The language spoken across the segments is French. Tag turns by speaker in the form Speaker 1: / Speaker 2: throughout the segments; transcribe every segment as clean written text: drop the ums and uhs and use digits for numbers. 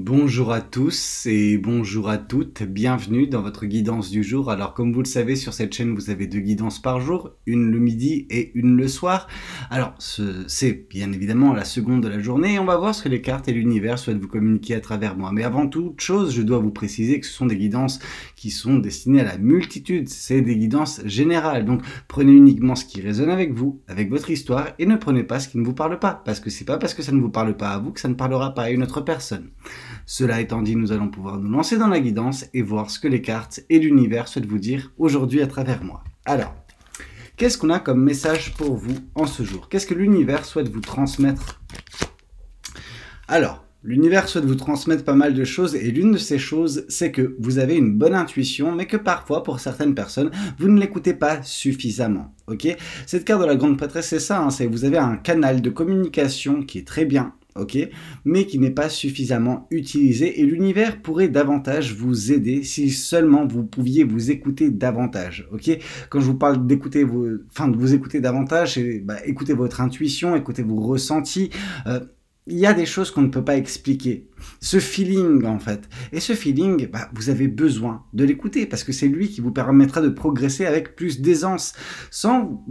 Speaker 1: Bonjour à tous et bonjour à toutes, bienvenue dans votre guidance du jour. Alors comme vous le savez, sur cette chaîne vous avez 2 guidances par jour, une le midi et une le soir. Alors c'est bien évidemment la seconde de la journée et on va voir ce que les cartes et l'univers souhaitent vous communiquer à travers moi. Mais avant toute chose, je dois vous préciser que ce sont des guidances qui sont destinées à la multitude, c'est des guidances générales. Donc prenez uniquement ce qui résonne avec vous, avec votre histoire et ne prenez pas ce qui ne vous parle pas. Parce que c'est pas parce que ça ne vous parle pas à vous que ça ne parlera pas à une autre personne. Cela étant dit, nous allons pouvoir nous lancer dans la guidance et voir ce que les cartes et l'univers souhaitent vous dire aujourd'hui à travers moi. Alors, qu'est-ce qu'on a comme message pour vous en ce jour? Qu'est-ce que l'univers souhaite vous transmettre? Alors, l'univers souhaite vous transmettre pas mal de choses et l'une de ces choses, c'est que vous avez une bonne intuition, mais que parfois, pour certaines personnes, vous ne l'écoutez pas suffisamment. Ok? Cette carte de la grande prêtresse, c'est ça, hein, c'est vous avez un canal de communication qui est très bien, ok, mais qui n'est pas suffisamment utilisé et l'univers pourrait davantage vous aider si seulement vous pouviez vous écouter davantage, ok. Quand je vous parle d'écouter de vous écouter davantage, c'est écoutez votre intuition, écoutez vos ressentis. Il y a des choses qu'on ne peut pas expliquer. Ce feeling, en fait. Et ce feeling, vous avez besoin de l'écouter parce que c'est lui qui vous permettra de progresser avec plus d'aisance sans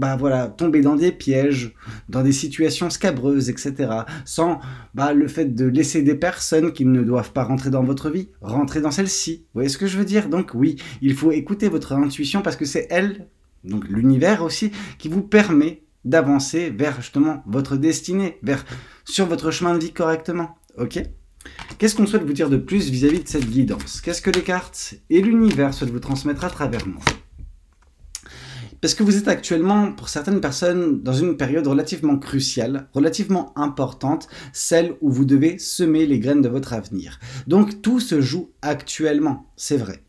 Speaker 1: tomber dans des pièges, dans des situations scabreuses, etc. Sans le fait de laisser des personnes qui ne doivent pas rentrer dans votre vie, rentrer dans celle-ci. Vous voyez ce que je veux dire? Donc oui, il faut écouter votre intuition parce que c'est elle, donc l'univers aussi, qui vous permet d'avancer vers justement votre destinée, sur votre chemin de vie correctement, ok? Qu'est-ce qu'on souhaite vous dire de plus vis-à-vis de cette guidance? Qu'est-ce que les cartes et l'univers souhaitent vous transmettre à travers moi? Parce que vous êtes actuellement, pour certaines personnes, dans une période relativement cruciale, relativement importante, celle où vous devez semer les graines de votre avenir. Donc tout se joue actuellement, c'est vrai.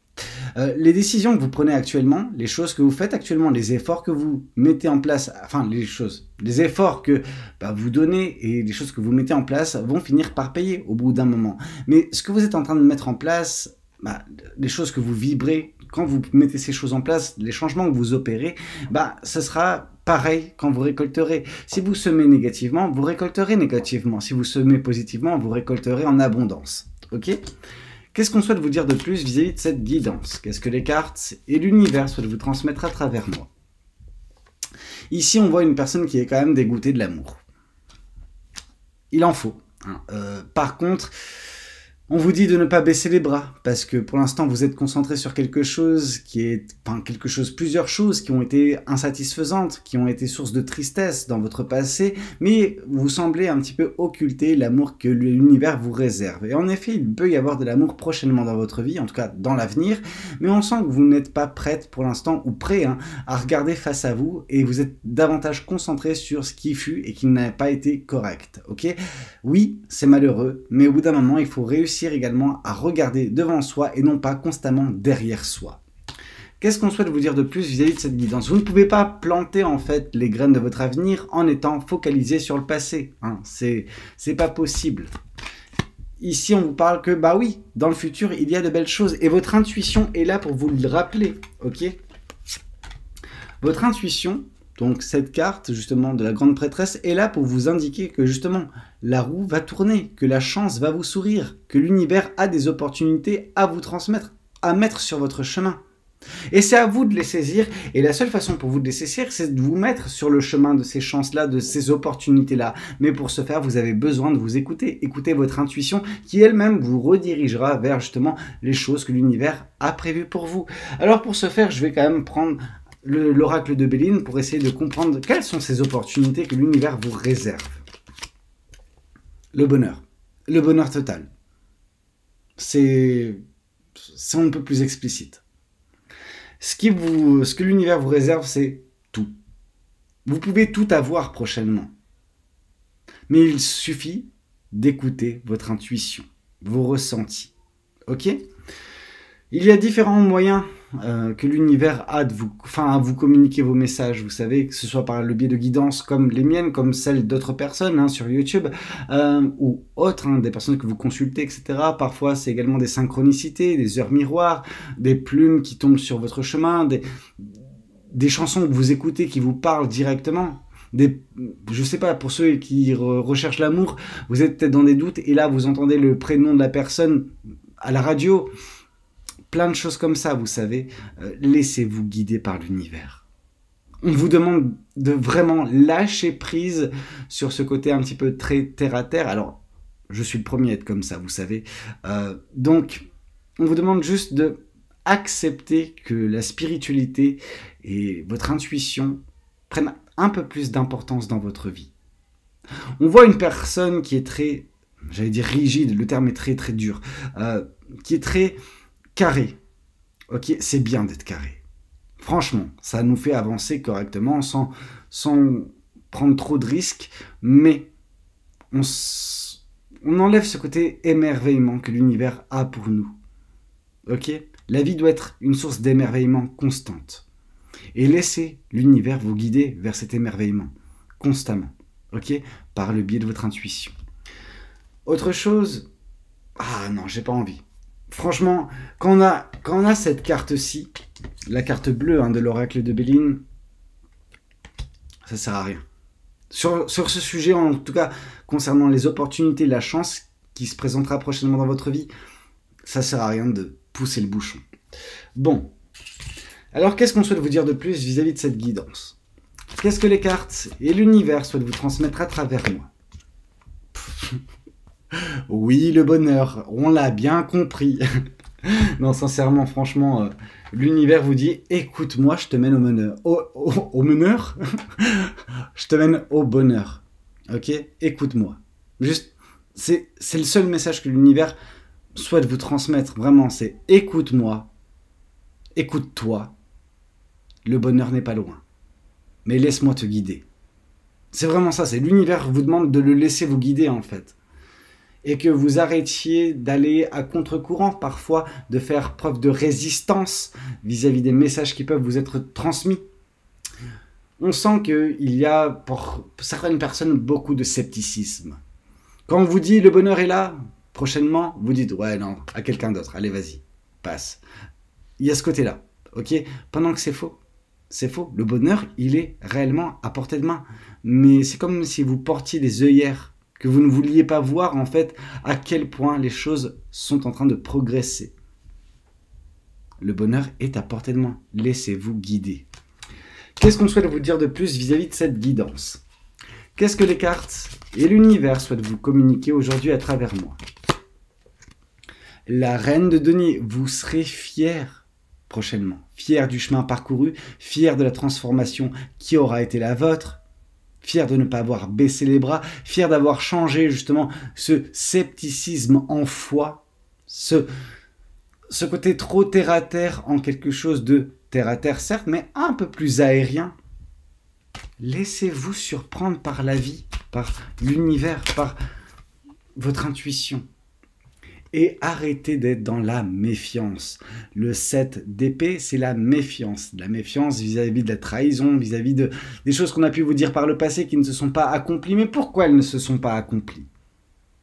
Speaker 1: Les décisions que vous prenez actuellement, les choses que vous faites actuellement, les efforts que vous mettez en place, les efforts que vous donnez et les choses que vous mettez en place vont finir par payer au bout d'un moment. Mais ce que vous êtes en train de mettre en place, les choses que vous vibrez, quand vous mettez ces choses en place, les changements que vous opérez, ce sera pareil quand vous récolterez. Si vous semez négativement, vous récolterez négativement. Si vous semez positivement, vous récolterez en abondance. Ok ? Qu'est-ce qu'on souhaite vous dire de plus vis-à-vis de cette guidance? Qu'est-ce que les cartes et l'univers souhaitent vous transmettre à travers moi? Ici, on voit une personne qui est quand même dégoûtée de l'amour. Il en faut. Par contre, on vous dit de ne pas baisser les bras, parce que pour l'instant, vous êtes concentré sur quelque chose qui est... plusieurs choses qui ont été insatisfaisantes, qui ont été source de tristesse dans votre passé, mais vous semblez un petit peu occulter l'amour que l'univers vous réserve. Et en effet, il peut y avoir de l'amour prochainement dans votre vie, en tout cas dans l'avenir, mais on sent que vous n'êtes pas prête pour l'instant, ou prêt à regarder face à vous, et vous êtes davantage concentré sur ce qui fut et qui n'a pas été correct. Ok? Oui, c'est malheureux, mais au bout d'un moment, il faut réussir également à regarder devant soi et non pas constamment derrière soi. Qu'est-ce qu'on souhaite vous dire de plus vis-à-vis de cette guidance? Vous ne pouvez pas planter en fait les graines de votre avenir en étant focalisé sur le passé. C'est pas possible. Ici, on vous parle que oui, dans le futur, il y a de belles choses et votre intuition est là pour vous le rappeler. Ok? Votre intuition, donc cette carte justement de la grande prêtresse est là pour vous indiquer que justement la roue va tourner, que la chance va vous sourire, que l'univers a des opportunités à vous transmettre, à mettre sur votre chemin. Et c'est à vous de les saisir et la seule façon pour vous de les saisir c'est de vous mettre sur le chemin de ces chances-là, de ces opportunités-là. Mais pour ce faire vous avez besoin de vous écouter, écouter votre intuition qui elle-même vous redirigera vers justement les choses que l'univers a prévues pour vous. Alors pour ce faire je vais quand même prendre l'oracle de Béline pour essayer de comprendre quelles sont ces opportunités que l'univers vous réserve. Le bonheur total. C'est on ne peut plus explicite. Ce que l'univers vous réserve, c'est tout. Vous pouvez tout avoir prochainement. Mais il suffit d'écouter votre intuition, vos ressentis. Ok ? Il y a différents moyens que l'univers a à vous communiquer vos messages, vous savez, que ce soit par le biais de guidances comme les miennes, comme celles d'autres personnes sur YouTube, ou autres, des personnes que vous consultez, etc. Parfois, c'est également des synchronicités, des heures miroirs, des plumes qui tombent sur votre chemin, des chansons que vous écoutez qui vous parlent directement. je sais pas, pour ceux qui recherchent l'amour, vous êtes peut-être dans des doutes et là vous entendez le prénom de la personne à la radio, plein de choses comme ça, vous savez. Laissez-vous guider par l'univers. On vous demande de vraiment lâcher prise sur ce côté un petit peu très terre à terre. Alors, je suis le premier à être comme ça, vous savez. Donc, on vous demande juste de accepter que la spiritualité et votre intuition prennent un peu plus d'importance dans votre vie. On voit une personne qui est très, j'allais dire rigide, le terme est très très dur, qui est très carré. Ok, c'est bien d'être carré. Franchement, ça nous fait avancer correctement sans prendre trop de risques, mais on enlève ce côté émerveillement que l'univers a pour nous. Ok, la vie doit être une source d'émerveillement constante. Et laissez l'univers vous guider vers cet émerveillement, constamment, ok, par le biais de votre intuition. Autre chose, ah non, j'ai pas envie. Franchement, quand on a cette carte-ci, la carte bleue de l'oracle de Béline, ça sert à rien. Sur ce sujet, en tout cas, concernant les opportunités, la chance qui se présentera prochainement dans votre vie, ça sert à rien de pousser le bouchon. Bon, alors qu'est-ce qu'on souhaite vous dire de plus vis-à-vis de cette guidance? Qu'est-ce que les cartes et l'univers souhaitent vous transmettre à travers moi? Oui, le bonheur, on l'a bien compris. Non, sincèrement, franchement, l'univers vous dit, écoute-moi, je te mène au bonheur. Au bonheur. Je te mène au bonheur. Ok? Écoute-moi. Juste, c'est le seul message que l'univers souhaite vous transmettre. Vraiment, c'est écoute-moi. Écoute-toi. Le bonheur n'est pas loin. Mais laisse-moi te guider. C'est vraiment ça, c'est l'univers vous demande de le laisser vous guider en fait. Et que vous arrêtiez d'aller à contre-courant parfois, de faire preuve de résistance vis-à-vis des messages qui peuvent vous être transmis. On sent qu'il y a pour certaines personnes beaucoup de scepticisme. Quand on vous dit le bonheur est là, prochainement, vous dites ouais non, à quelqu'un d'autre, allez vas-y, passe. Il y a ce côté-là, ok? Pendant que c'est faux. C'est faux. Le bonheur, il est réellement à portée de main. Mais c'est comme si vous portiez des œillères, que vous ne vouliez pas voir en fait à quel point les choses sont en train de progresser. Le bonheur est à portée de main. Laissez-vous guider. Qu'est-ce qu'on souhaite vous dire de plus vis-à-vis de cette guidance? Qu'est-ce que les cartes et l'univers souhaitent vous communiquer aujourd'hui à travers moi? La reine de denier, vous serez fière prochainement. Fier du chemin parcouru, fier de la transformation qui aura été la vôtre, fier de ne pas avoir baissé les bras, fier d'avoir changé justement ce scepticisme en foi, ce côté trop terre-à-terre en quelque chose de terre-à-terre certes, mais un peu plus aérien. Laissez-vous surprendre par la vie, par l'univers, par votre intuition. Et arrêtez d'être dans la méfiance. Le 7 d'épée, c'est la méfiance. La méfiance vis-à-vis de la trahison, vis-à-vis des choses qu'on a pu vous dire par le passé qui ne se sont pas accomplies. Mais pourquoi elles ne se sont pas accomplies?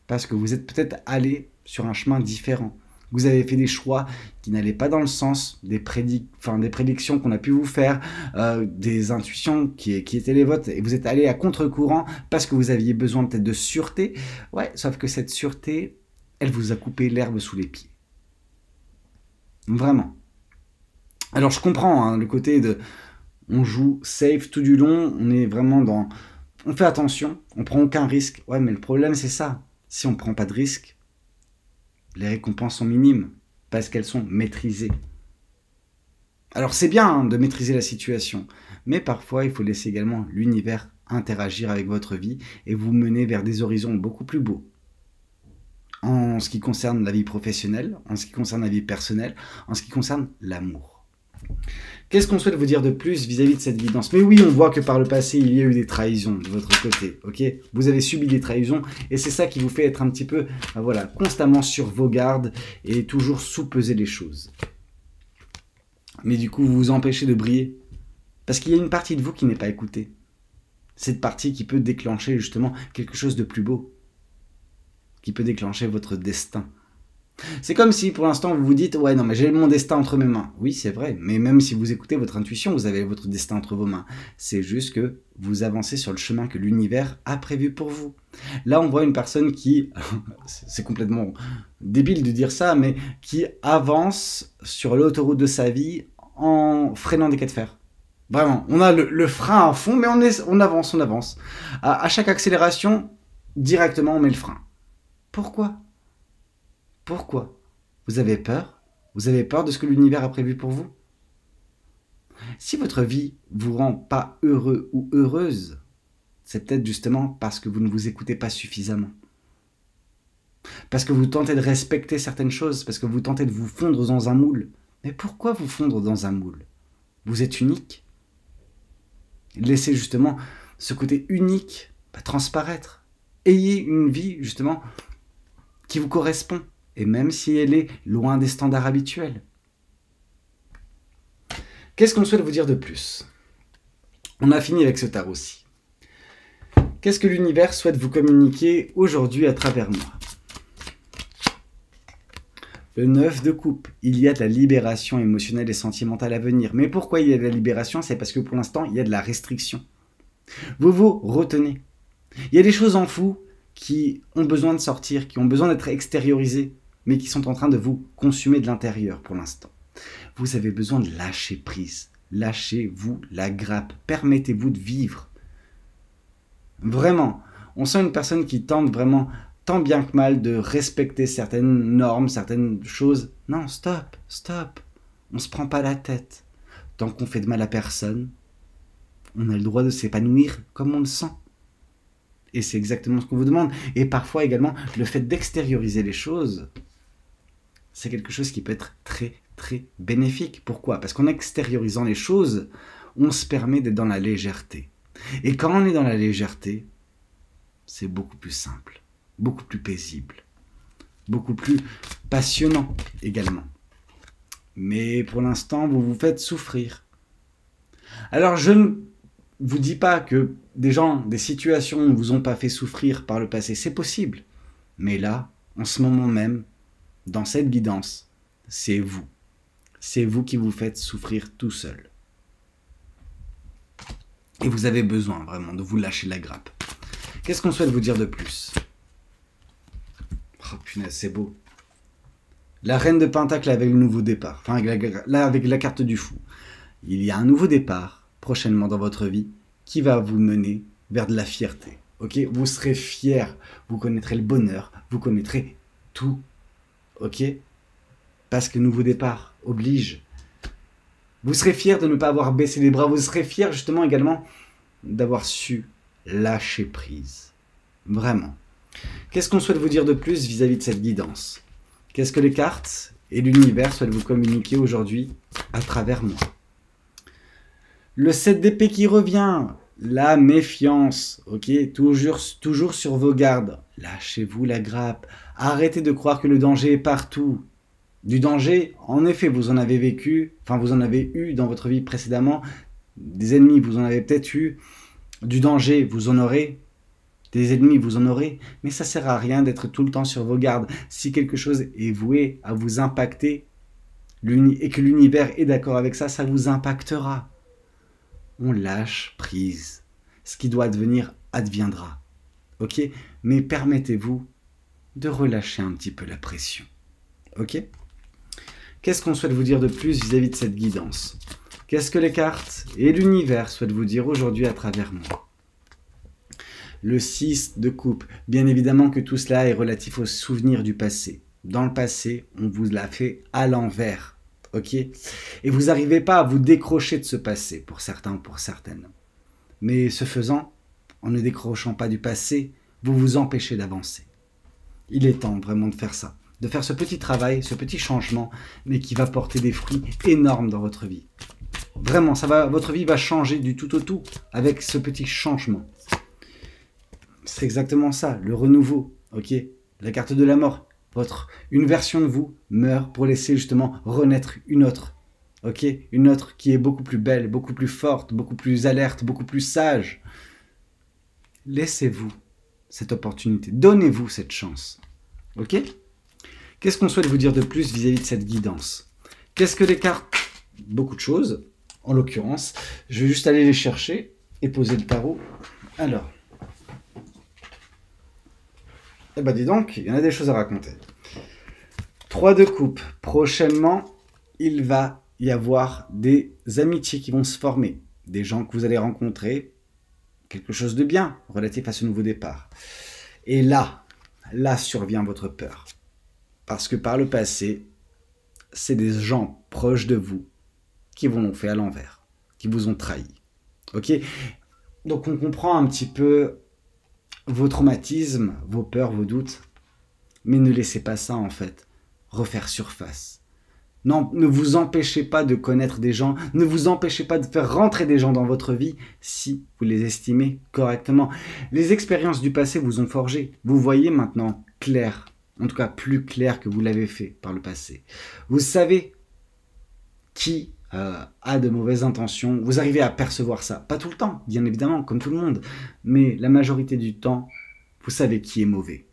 Speaker 1: Parce que vous êtes peut-être allé sur un chemin différent. Vous avez fait des choix qui n'allaient pas dans le sens des prédictions qu'on a pu vous faire, des intuitions qui étaient les vôtres, et vous êtes allé à contre-courant parce que vous aviez besoin peut-être de sûreté. Ouais, sauf que cette sûreté, elle vous a coupé l'herbe sous les pieds. Vraiment. Alors je comprends le côté de... On joue safe tout du long, on est vraiment dans... On fait attention, on prend aucun risque. Ouais, mais le problème c'est ça. Si on ne prend pas de risque, les récompenses sont minimes parce qu'elles sont maîtrisées. Alors c'est bien de maîtriser la situation, mais parfois il faut laisser également l'univers interagir avec votre vie et vous mener vers des horizons beaucoup plus beaux. En ce qui concerne la vie professionnelle, en ce qui concerne la vie personnelle, en ce qui concerne l'amour. Qu'est-ce qu'on souhaite vous dire de plus vis-à-vis de cette guidance? Mais oui, on voit que par le passé, il y a eu des trahisons de votre côté, ok? Vous avez subi des trahisons et c'est ça qui vous fait être un petit peu, voilà, constamment sur vos gardes et toujours sous-peser les choses. Mais du coup, vous vous empêchez de briller parce qu'il y a une partie de vous qui n'est pas écoutée. Cette partie qui peut déclencher justement quelque chose de plus beau, qui peut déclencher votre destin. C'est comme si pour l'instant vous vous dites ouais non mais j'ai mon destin entre mes mains. Oui c'est vrai, mais même si vous écoutez votre intuition, vous avez votre destin entre vos mains. C'est juste que vous avancez sur le chemin que l'univers a prévu pour vous. Là on voit une personne qui, c'est complètement débile de dire ça, mais qui avance sur l'autoroute de sa vie en freinant des quais de fer. Vraiment, on a le frein à fond, mais on avance, on avance. À chaque accélération, directement on met le frein. Pourquoi ? Pourquoi ? Vous avez peur ? Vous avez peur de ce que l'univers a prévu pour vous ? Si votre vie vous rend pas heureux ou heureuse, c'est peut-être justement parce que vous ne vous écoutez pas suffisamment. Parce que vous tentez de respecter certaines choses, parce que vous tentez de vous fondre dans un moule. Mais pourquoi vous fondre dans un moule ? Vous êtes unique. Laissez justement ce côté unique transparaître. Ayez une vie justement qui vous correspond. Et même si elle est loin des standards habituels. Qu'est-ce qu'on souhaite vous dire de plus ? On a fini avec ce tarot-ci. Qu'est-ce que l'univers souhaite vous communiquer aujourd'hui à travers moi ? Le 9 de coupe, il y a de la libération émotionnelle et sentimentale à venir. Mais pourquoi il y a de la libération ? C'est parce que pour l'instant, il y a de la restriction. Vous vous retenez. Il y a des choses en vous qui ont besoin de sortir, qui ont besoin d'être extériorisées, mais qui sont en train de vous consumer de l'intérieur pour l'instant. Vous avez besoin de lâcher prise. Lâchez-vous la grappe. Permettez-vous de vivre. Vraiment, on sent une personne qui tente vraiment, tant bien que mal, de respecter certaines normes, certaines choses. Non, stop, stop. On ne se prend pas la tête. Tant qu'on fait de mal à personne, on a le droit de s'épanouir comme on le sent. Et c'est exactement ce qu'on vous demande. Et parfois également, le fait d'extérioriser les choses, c'est quelque chose qui peut être très, très bénéfique. Pourquoi ? Parce qu'en extériorisant les choses, on se permet d'être dans la légèreté. Et quand on est dans la légèreté, c'est beaucoup plus simple, beaucoup plus paisible, beaucoup plus passionnant également. Mais pour l'instant, vous vous faites souffrir. Alors je ne vous dis pas que des gens, des situations ne vous ont pas fait souffrir par le passé, c'est possible. Mais là, en ce moment même, dans cette guidance, c'est vous. C'est vous qui vous faites souffrir tout seul. Et vous avez besoin vraiment de vous lâcher la grappe. Qu'est-ce qu'on souhaite vous dire de plus ? Oh punaise, c'est beau. La reine de Pentacle avec le nouveau départ. Enfin, là, avec la carte du fou. Il y a un nouveau départ, prochainement dans votre vie, qui va vous mener vers de la fierté. Ok ? Vous serez fier. Vous connaîtrez le bonheur. Vous connaîtrez tout. Ok ? Parce que nouveau départ oblige. Vous serez fier de ne pas avoir baissé les bras. Vous serez fier justement également d'avoir su lâcher prise. Vraiment. Qu'est-ce qu'on souhaite vous dire de plus vis-à-vis de cette guidance ? Qu'est-ce que les cartes et l'univers souhaitent vous communiquer aujourd'hui à travers moi ? Le 7 d'épée qui revient. La méfiance. Ok ? Toujours sur vos gardes. Lâchez-vous la grappe. Arrêtez de croire que le danger est partout. Du danger, en effet, vous en avez vécu, enfin vous en avez eu dans votre vie précédemment, des ennemis, vous en avez peut-être eu, du danger, vous en aurez, des ennemis, vous en aurez, mais ça sert à rien d'être tout le temps sur vos gardes. Si quelque chose est voué à vous impacter, et que l'univers est d'accord avec ça, ça vous impactera. On lâche prise. Ce qui doit advenir, adviendra. Ok ? Mais permettez-vous de relâcher un petit peu la pression. Ok ? Qu'est-ce qu'on souhaite vous dire de plus vis-à-vis de cette guidance ? Qu'est-ce que les cartes et l'univers souhaitent vous dire aujourd'hui à travers moi ? Le 6 de coupe. Bien évidemment que tout cela est relatif aux souvenirs du passé. Dans le passé, on vous l'a fait à l'envers. Ok ? Et vous n'arrivez pas à vous décrocher de ce passé, pour certains ou pour certaines. Mais ce faisant, en ne décrochant pas du passé, vous vous empêchez d'avancer. Il est temps vraiment de faire ça. De faire ce petit travail, ce petit changement, mais qui va porter des fruits énormes dans votre vie. Vraiment, votre vie va changer du tout au tout avec ce petit changement. C'est exactement ça, le renouveau, ok ? La carte de la mort. Une version de vous meurt pour laisser justement renaître une autre. Ok ? Une autre qui est beaucoup plus belle, beaucoup plus forte, beaucoup plus alerte, beaucoup plus sage. Laissez-vous cette opportunité. Donnez-vous cette chance. Ok ? Qu'est-ce qu'on souhaite vous dire de plus vis-à-vis de cette guidance? Qu'est-ce que les cartes? Beaucoup de choses. En l'occurrence, je vais juste aller les chercher et poser le tarot. Alors, eh ben dis donc, il y en a des choses à raconter. 3 de coupe. Prochainement, il va y avoir des amitiés qui vont se former. Des gens que vous allez rencontrer. Quelque chose de bien relatif à ce nouveau départ. Et là survient votre peur. Parce que par le passé, c'est des gens proches de vous qui vous l'ont fait à l'envers, qui vous ont trahi. Ok? Donc on comprend un petit peu vos traumatismes, vos peurs, vos doutes, mais ne laissez pas ça en fait refaire surface. Non, ne vous empêchez pas de connaître des gens, ne vous empêchez pas de faire rentrer des gens dans votre vie si vous les estimez correctement. Les expériences du passé vous ont forgé. Vous voyez maintenant clair, en tout cas plus clair que vous l'avez fait par le passé. Vous savez qui a de mauvaises intentions. Vous arrivez à percevoir ça. Pas tout le temps, bien évidemment, comme tout le monde. Mais la majorité du temps, vous savez qui est mauvais.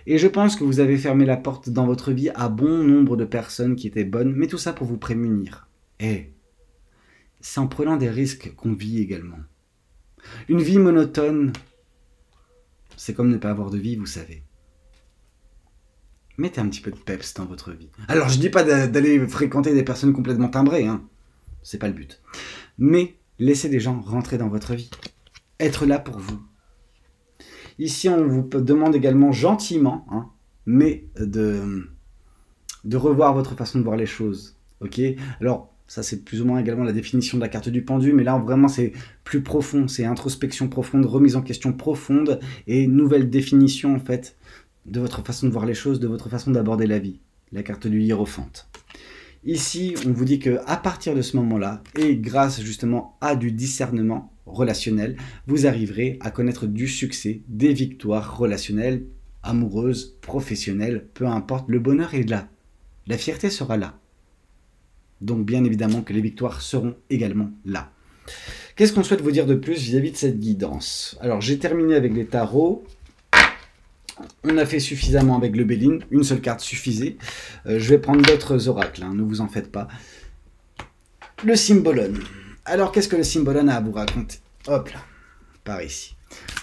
Speaker 1: Et je pense que vous avez fermé la porte dans votre vie à bon nombre de personnes qui étaient bonnes, mais tout ça pour vous prémunir. Et c'est en prenant des risques qu'on vit également. Une vie monotone, c'est comme ne pas avoir de vie, vous savez. Mettez un petit peu de peps dans votre vie. Alors, je dis pas d'aller fréquenter des personnes complètement timbrées, hein. C'est pas le but. Mais laissez des gens rentrer dans votre vie. Être là pour vous. Ici, on vous demande également gentiment, hein, mais de revoir votre façon de voir les choses. Ok? Alors, ça c'est plus ou moins également la définition de la carte du pendu, mais là vraiment c'est plus profond, c'est introspection profonde, remise en question profonde et nouvelle définition en fait de votre façon de voir les choses, de votre façon d'aborder la vie. La carte du hiérophante. Ici, on vous dit que à partir de ce moment-là, et grâce justement à du discernement relationnel, vous arriverez à connaître du succès, des victoires relationnelles, amoureuses, professionnelles, peu importe, le bonheur est là. La fierté sera là. Donc bien évidemment que les victoires seront également là. Qu'est-ce qu'on souhaite vous dire de plus vis-à-vis de cette guidance? Alors j'ai terminé avec les tarots. On a fait suffisamment avec le Béline, une seule carte suffisait. Je vais prendre d'autres oracles, hein, ne vous en faites pas. Le Symbolone. Alors qu'est-ce que le Symbolone a à vous raconter? Hop là, par ici.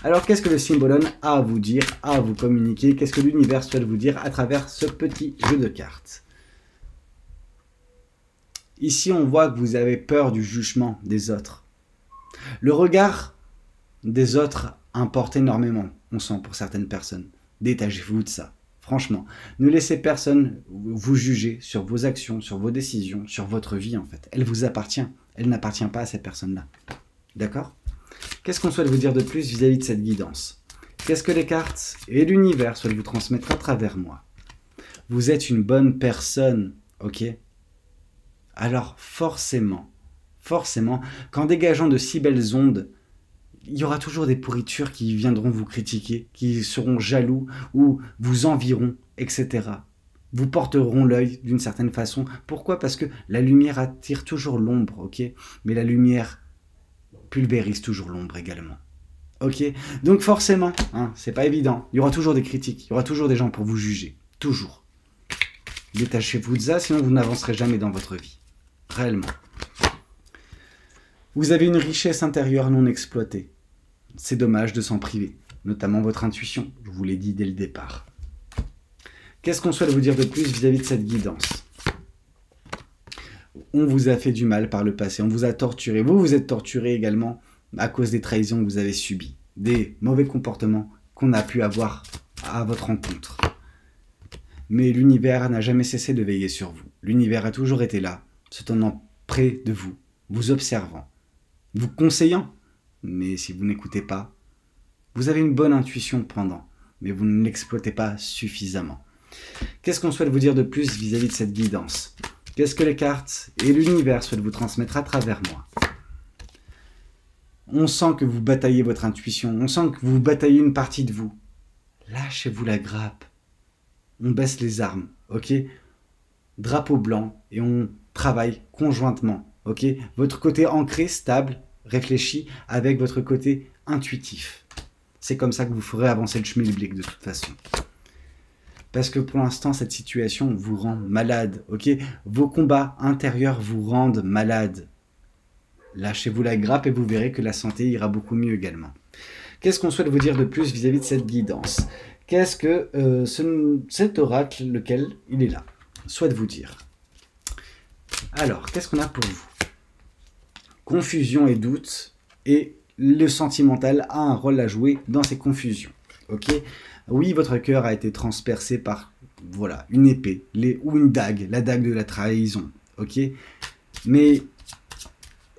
Speaker 1: Alors qu'est-ce que le Symbolone a à vous dire, a à vous communiquer? Qu'est-ce que l'univers souhaite vous dire à travers ce petit jeu de cartes? Ici on voit que vous avez peur du jugement des autres. Le regard des autres importe énormément, on sent pour certaines personnes. Détachez-vous de ça. Franchement, ne laissez personne vous juger sur vos actions, sur vos décisions, sur votre vie en fait. Elle vous appartient. Elle n'appartient pas à cette personne-là. D'accord? Qu'est-ce qu'on souhaite vous dire de plus vis-à-vis de cette guidance? Qu'est-ce que les cartes et l'univers souhaitent vous transmettre à travers moi? Vous êtes une bonne personne, ok? Alors forcément, qu'en dégageant de si belles ondes, il y aura toujours des pourritures qui viendront vous critiquer, qui seront jaloux ou vous envieront, etc. Vous porteront l'œil d'une certaine façon. Pourquoi? Parce que la lumière attire toujours l'ombre, ok? Mais la lumière pulvérise toujours l'ombre également. Ok? Donc forcément, hein, c'est pas évident. Il y aura toujours des critiques, il y aura toujours des gens pour vous juger. Toujours. Détachez-vous de ça, sinon vous n'avancerez jamais dans votre vie. Réellement. Vous avez une richesse intérieure non exploitée. C'est dommage de s'en priver, notamment votre intuition, je vous l'ai dit dès le départ. Qu'est-ce qu'on souhaite vous dire de plus vis-à-vis de cette guidance? On vous a fait du mal par le passé, on vous a torturé. Vous, vous êtes torturé également à cause des trahisons que vous avez subies, des mauvais comportements qu'on a pu avoir à votre rencontre. Mais l'univers n'a jamais cessé de veiller sur vous. L'univers a toujours été là, se tenant près de vous, vous observant, vous conseillant. Mais si vous n'écoutez pas, vous avez une bonne intuition pendant, mais vous ne l'exploitez pas suffisamment. Qu'est-ce qu'on souhaite vous dire de plus vis-à-vis de cette guidance? Qu'est-ce que les cartes et l'univers souhaitent vous transmettre à travers moi? On sent que vous bataillez votre intuition, on sent que vous bataillez une partie de vous. Lâchez-vous la grappe. On baisse les armes, ok? Drapeau blanc et on travaille conjointement, ok? Votre côté ancré, stable, réfléchi avec votre côté intuitif. C'est comme ça que vous ferez avancer le schmilblick de toute façon. Parce que pour l'instant, cette situation vous rend malade, ok? Vos combats intérieurs vous rendent malade. Lâchez-vous la grappe et vous verrez que la santé ira beaucoup mieux également. Qu'est-ce qu'on souhaite vous dire de plus vis-à-vis de cette guidance? Qu'est-ce que cet oracle, lequel il est là, souhaite vous dire? Alors, qu'est-ce qu'on a pour vous? Confusion et doute, et le sentimental a un rôle à jouer dans ces confusions. Ok? Oui, votre cœur a été transpercé par, voilà, une épée, ou une dague, la dague de la trahison. Ok? Mais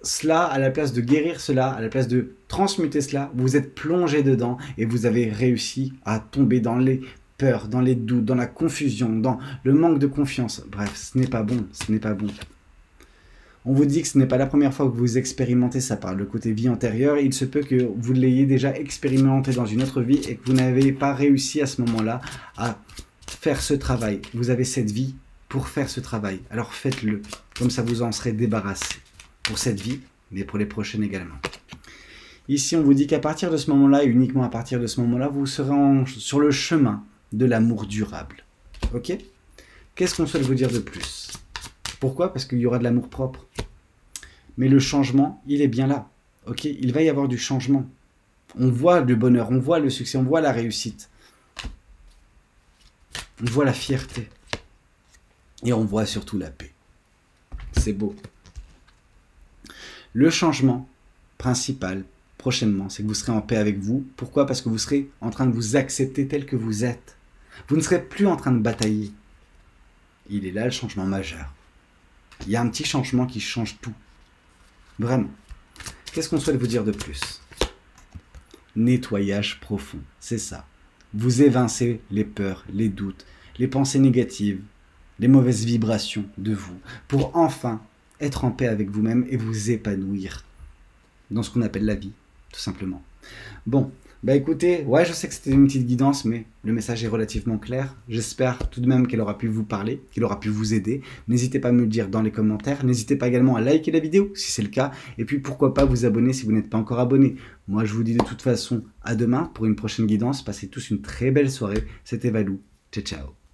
Speaker 1: cela, à la place de guérir cela, à la place de transmuter cela, vous êtes plongé dedans et vous avez réussi à tomber dans les peurs, dans les doutes, dans la confusion, dans le manque de confiance. Bref, ce n'est pas bon, ce n'est pas bon. On vous dit que ce n'est pas la première fois que vous expérimentez ça par le côté vie antérieure. Il se peut que vous l'ayez déjà expérimenté dans une autre vie et que vous n'avez pas réussi à ce moment-là à faire ce travail. Vous avez cette vie pour faire ce travail. Alors faites-le. Comme ça, vous en serez débarrassé. Pour cette vie, mais pour les prochaines également. Ici, on vous dit qu'à partir de ce moment-là, et uniquement à partir de ce moment-là, vous serez sur le chemin de l'amour durable. Ok? Qu'est-ce qu'on souhaite vous dire de plus? Pourquoi? Parce qu'il y aura de l'amour propre. Mais le changement, il est bien là. Ok? Il va y avoir du changement. On voit le bonheur, on voit le succès, on voit la réussite. On voit la fierté. Et on voit surtout la paix. C'est beau. Le changement principal, prochainement, c'est que vous serez en paix avec vous. Pourquoi? Parce que vous serez en train de vous accepter tel que vous êtes. Vous ne serez plus en train de batailler. Il est là le changement majeur. Il y a un petit changement qui change tout. Vraiment. Qu'est-ce qu'on souhaite vous dire de plus? Nettoyage profond, c'est ça. Vous évincez les peurs, les doutes, les pensées négatives, les mauvaises vibrations de vous, pour enfin être en paix avec vous-même et vous épanouir dans ce qu'on appelle la vie, tout simplement. Bon, bah écoutez, ouais, je sais que c'était une petite guidance, mais le message est relativement clair. J'espère tout de même qu'elle aura pu vous parler, qu'il aura pu vous aider. N'hésitez pas à me le dire dans les commentaires. N'hésitez pas également à liker la vidéo, si c'est le cas. Et puis, pourquoi pas vous abonner si vous n'êtes pas encore abonné. Moi, je vous dis de toute façon à demain pour une prochaine guidance. Passez tous une très belle soirée. C'était Valou. Ciao, ciao.